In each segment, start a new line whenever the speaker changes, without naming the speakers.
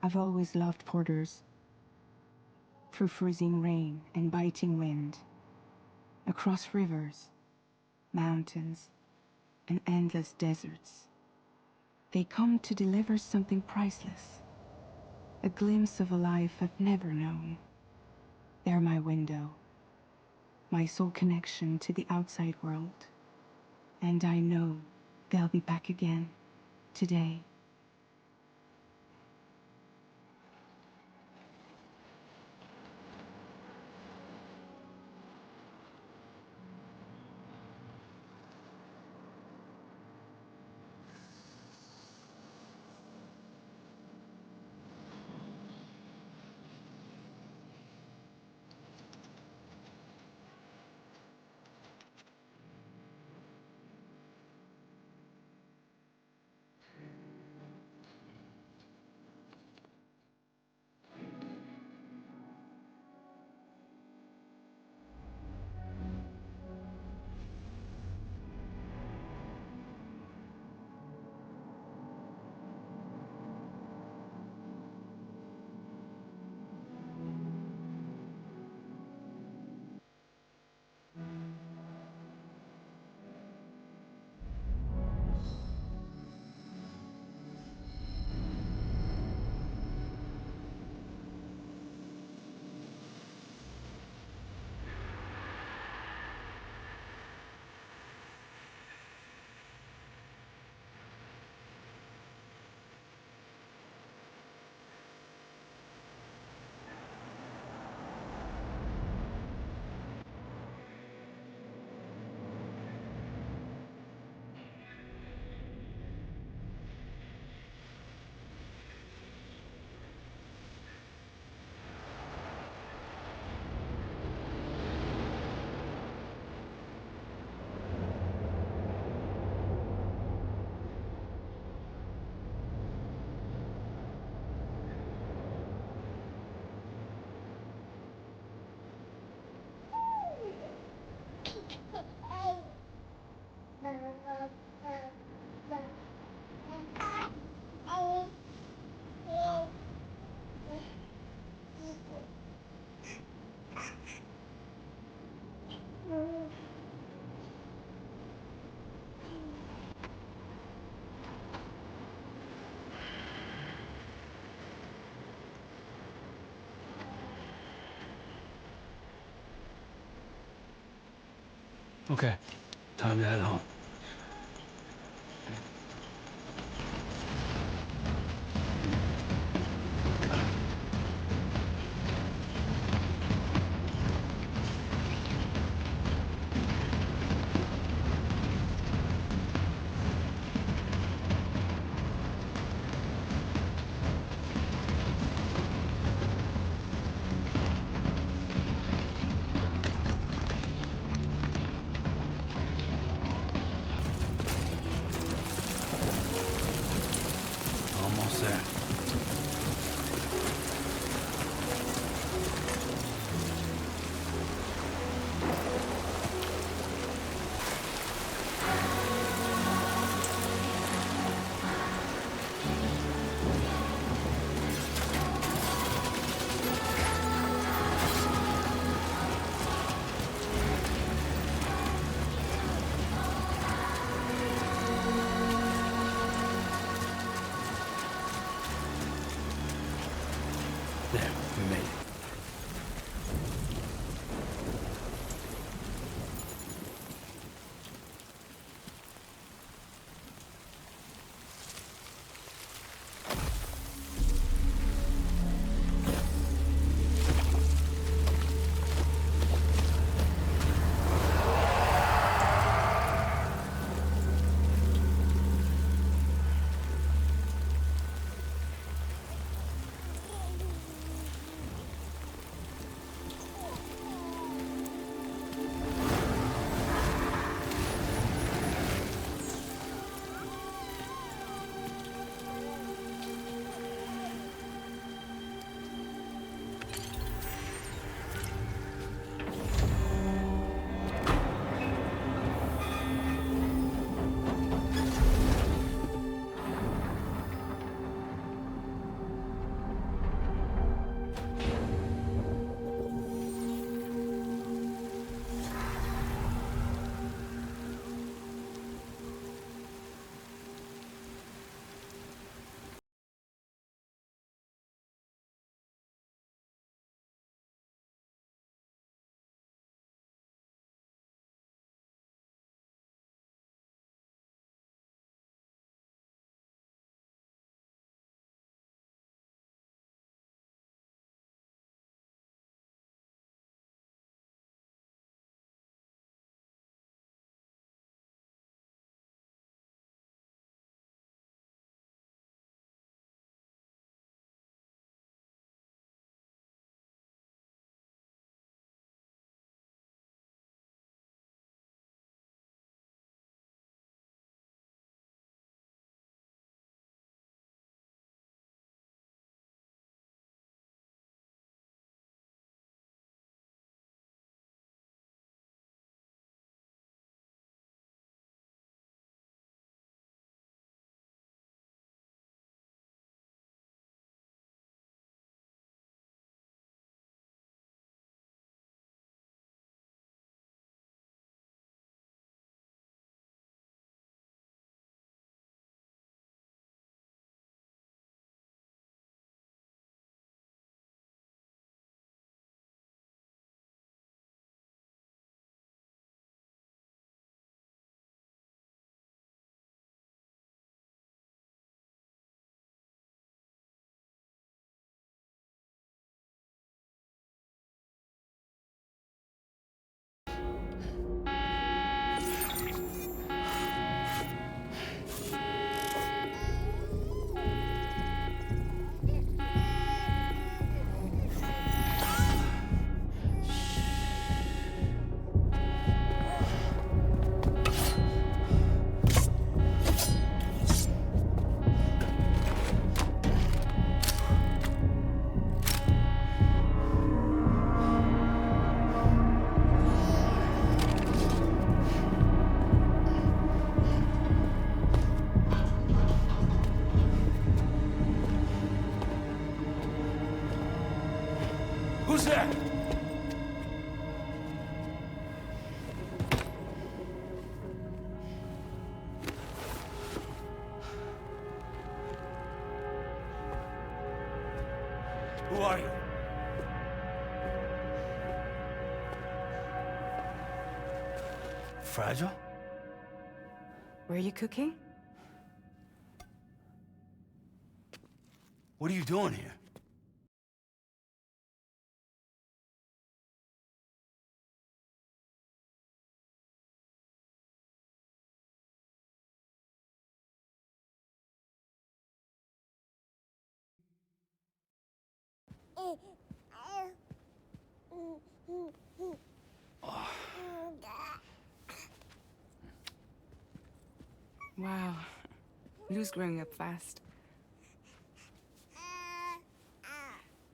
I've always loved porters. Through freezing rain and biting wind, across rivers, mountains, and endless deserts, they come to deliver something priceless, a glimpse of a life I've never known. They're my window, my sole connection to the outside world, and I know they'll be back again today.
Okay, time to head home. Almost there. There, we made it. Who's there? Who are you? Fragile?
Were you cooking?
What are you doing here?
Wow. Lou's growing up fast.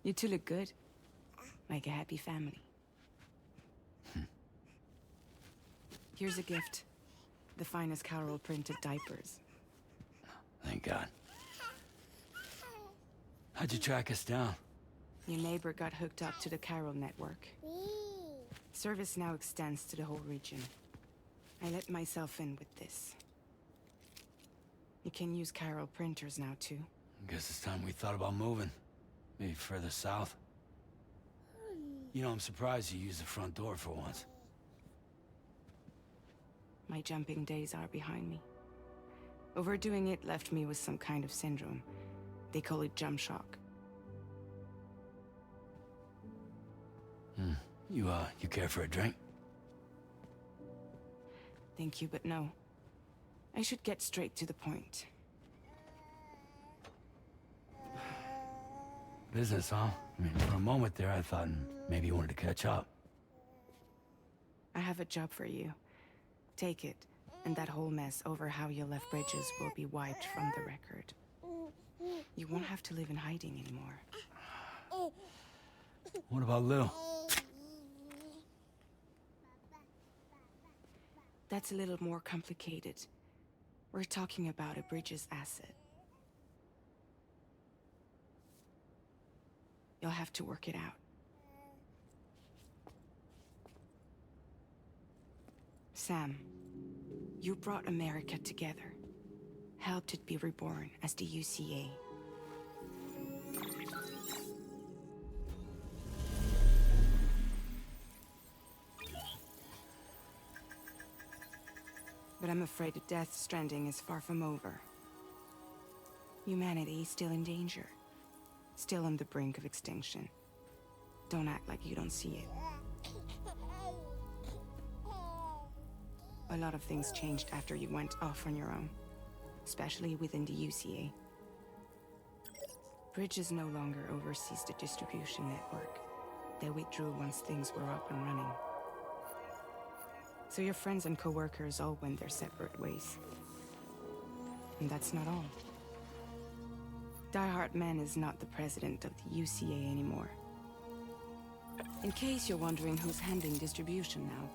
You two look good. Like a happy family. Here's a gift. The finest Carol printed diapers.
Thank God. How'd you track us down?
Your neighbor got hooked up to the Carol network. Service now extends to the whole region. I let myself in with this. You can use Carol printers now, too.
Guess it's time we thought about moving. Maybe further south. You know, I'm surprised you used the front door for once.
My jumping days are behind me. Overdoing it left me with some kind of syndrome. They call it jump shock.
You care for a drink?
Thank you, but no. I should get straight to the point.
Business, huh? I mean, for a moment there, I thought maybe you wanted to catch up.
I have a job for you. Take it, and that whole mess over how you left Bridges will be wiped from the record. You won't have to live in hiding anymore.
What about Lil?
That's a little more complicated. We're talking about a Bridges asset. You'll have to work it out. Sam, you brought America together. Helped it be reborn as the UCA. But I'm afraid the death Stranding is far from over. Humanity is still in danger. Still on the brink of extinction. Don't act like you don't see it. A lot of things changed after you went off on your own. Especially within the UCA. Bridges no longer oversees the distribution network. They withdrew once things were up and running. So your friends and co-workers all went their separate ways. And that's not all. Die Hard Man is not the president of the UCA anymore. In case you're wondering who's handling distribution now,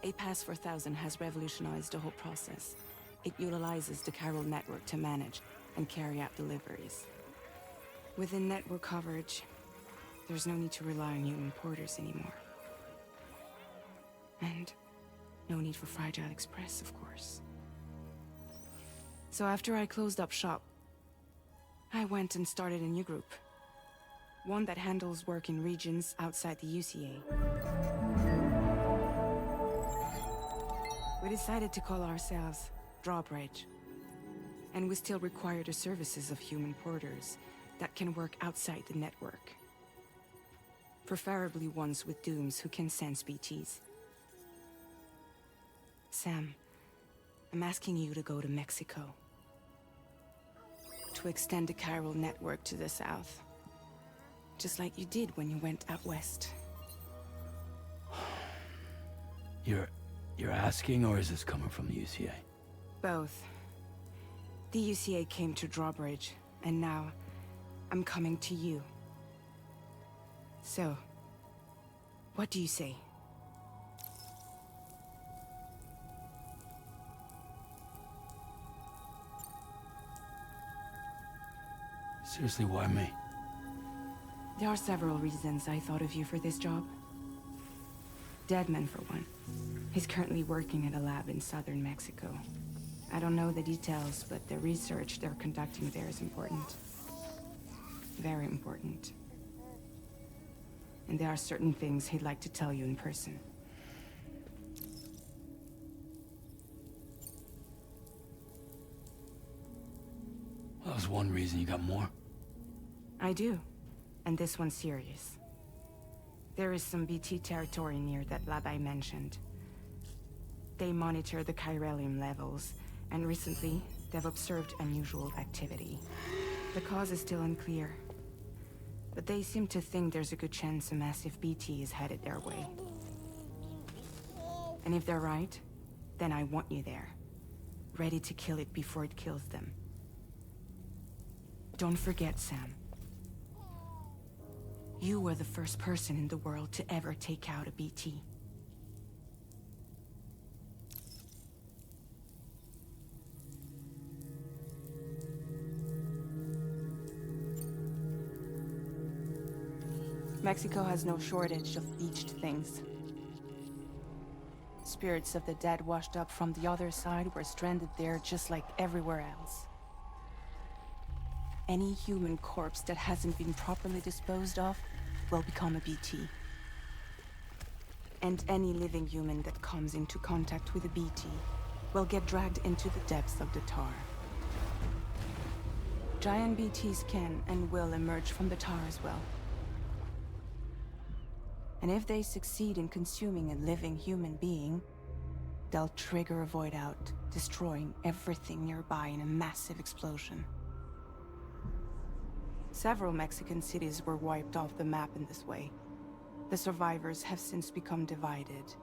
A Pass 4000 has revolutionized the whole process. It utilizes the Carol network to manage and carry out deliveries. Within network coverage, there's no need to rely on human porters anymore. And no need for Fragile Express, of course. So after I closed up shop, I went and started a new group. One that handles work in regions outside the UCA. We decided to call ourselves Drawbridge. And we still require the services of human porters that can work outside the network. Preferably ones with dooms who can sense BTs. Sam, I'm asking you to go to Mexico. To extend the Carol network to the south. Just like you did when you went out west.
You're asking, or is this coming from the UCA?
Both. The UCA came to Drawbridge, and now I'm coming to you. So, what do you say?
Seriously, why me?
There are several reasons I thought of you for this job. Deadman, for one. He's currently working at a lab in southern Mexico. I don't know the details, but the research they're conducting there is important. Very important. And there are certain things he'd like to tell you in person.
Well, that was one reason. You got more?
I do. And this one's serious. There is some BT territory near that lab I mentioned. They monitor the chiralium levels, and recently, they've observed unusual activity. The cause is still unclear, but they seem to think there's a good chance a massive BT is headed their way. And if they're right, then I want you there, ready to kill it before it kills them. Don't forget, Sam. You were the first person in the world to ever take out a BT. Mexico has no shortage of beached things. Spirits of the dead washed up from the other side were stranded there just like everywhere else. Any human corpse that hasn't been properly disposed of will become a BT. And any living human that comes into contact with a BT will get dragged into the depths of the tar. Giant BTs can and will emerge from the tar as well. And if they succeed in consuming a living human being, they'll trigger a void out, destroying everything nearby in a massive explosion. Several Mexican cities were wiped off the map in this way. The survivors have since become divided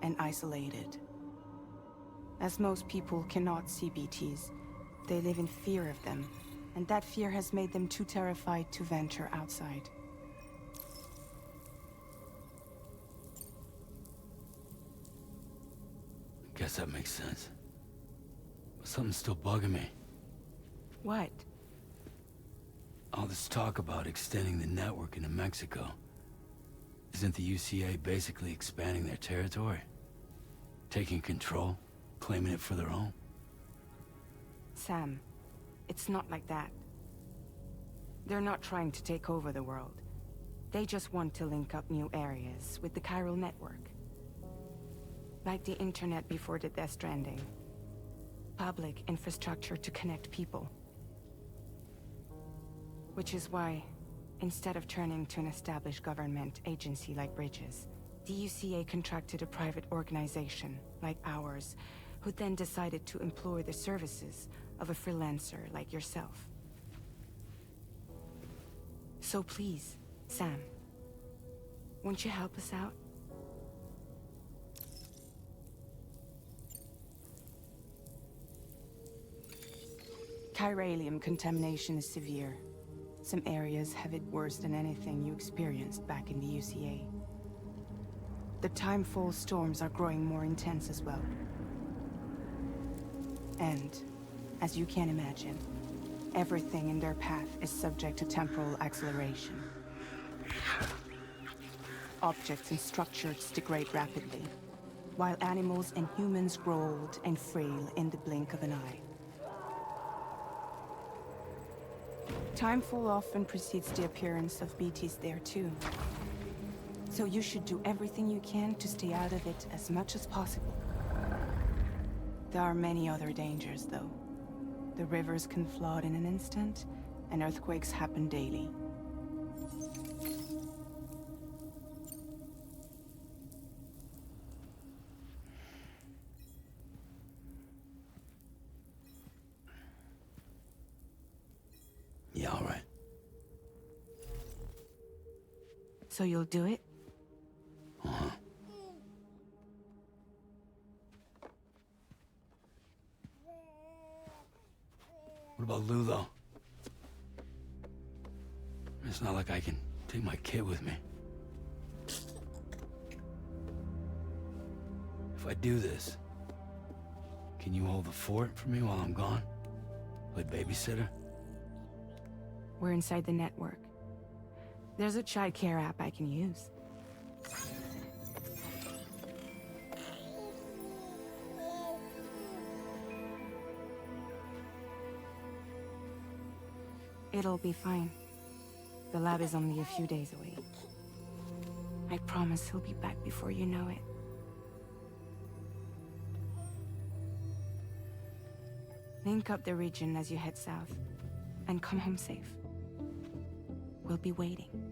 and isolated. As most people cannot see BTs, they live in fear of them, and that fear has made them too terrified to venture outside.
Guess that makes sense. But something's still bugging me.
What?
All this talk about extending the network into Mexico. Isn't the UCA basically expanding their territory? Taking control, claiming it for their own?
Sam, it's not like that. They're not trying to take over the world. They just want to link up new areas with the chiral network. Like the internet before the Death Stranding. Public infrastructure to connect people. Which is why, instead of turning to an established government agency like Bridges, the UCA contracted a private organization, like ours, who then decided to employ the services of a freelancer like yourself. So please, Sam, won't you help us out? Chiralium contamination is severe. Some areas have it worse than anything you experienced back in the UCA. The timefall storms are growing more intense as well. And, as you can imagine, everything in their path is subject to temporal acceleration. Objects and structures degrade rapidly, while animals and humans grow old and frail in the blink of an eye. Timefall often precedes the appearance of BTs there too. So you should do everything you can to stay out of it as much as possible. There are many other dangers though. The rivers can flood in an instant, and earthquakes happen daily.
Yeah, all right.
So you'll do it?
Uh-huh. What about Lou, though? It's not like I can take my kid with me. If I do this, can you hold the fort for me while I'm gone? Play babysitter?
We're inside the network. There's a child care app I can use. It'll be fine. The lab is only a few days away. I promise he'll be back before you know it. Link up the region as you head south, and come home safe. We'll be waiting.